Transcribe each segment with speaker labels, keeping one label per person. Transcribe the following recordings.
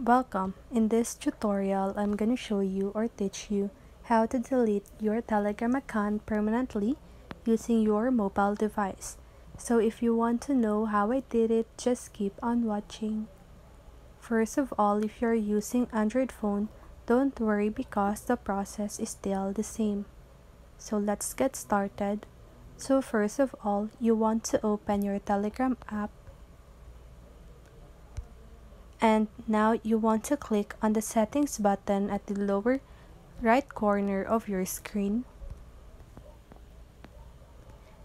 Speaker 1: Welcome. In this tutorial, I'm going to show you or teach you how to delete your Telegram account permanently using your mobile device. So if you want to know how I did it, just keep on watching. First of all, if you're using Android phone, don't worry because the process is still the same. So let's get started. So first of all, you want to open your Telegram app. And now you want to click on the settings button at the lower right corner of your screen.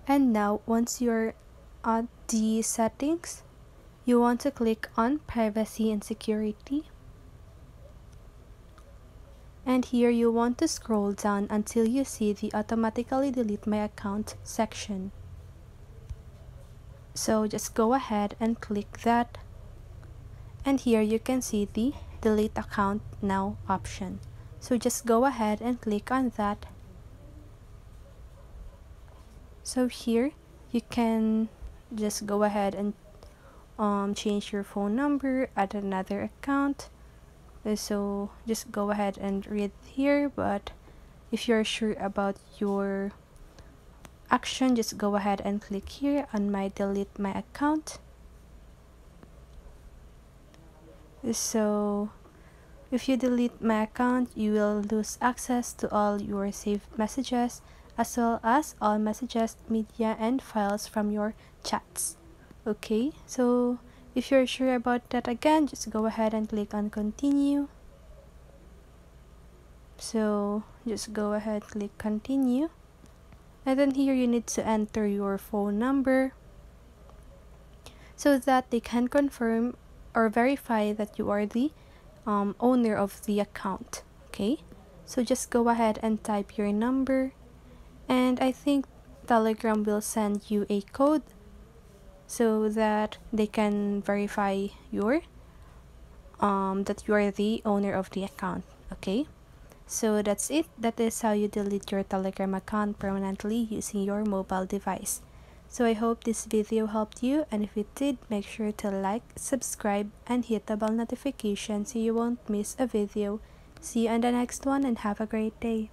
Speaker 1: And now once you're at the settings, you want to click on privacy and security. And here you want to scroll down until you see the automatically delete my account section. So just go ahead and click that. And here you can see the delete account now option. So just go ahead and click on that. So here you can just go ahead and change your phone number, add another account. So just go ahead and read here, but if you're sure about your action, just go ahead and click here on my delete my account. So if you delete my account, you will lose access to all your saved messages as well as all messages, media, and files from your chats. Okay, so if you're sure about that, again, just go ahead and click on continue. So just go ahead, click continue. And then here you need to enter your phone number so that they can confirm or verify that you are the owner of the account. Okay, so just go ahead and type your number, and I think Telegram will send you a code so that they can verify your that you are the owner of the account. Okay, so that's it. That is how you delete your Telegram account permanently using your mobile device. So I hope this video helped you, and if it did, make sure to like, subscribe, and hit the bell notification so you won't miss a video. See you on the next one and have a great day.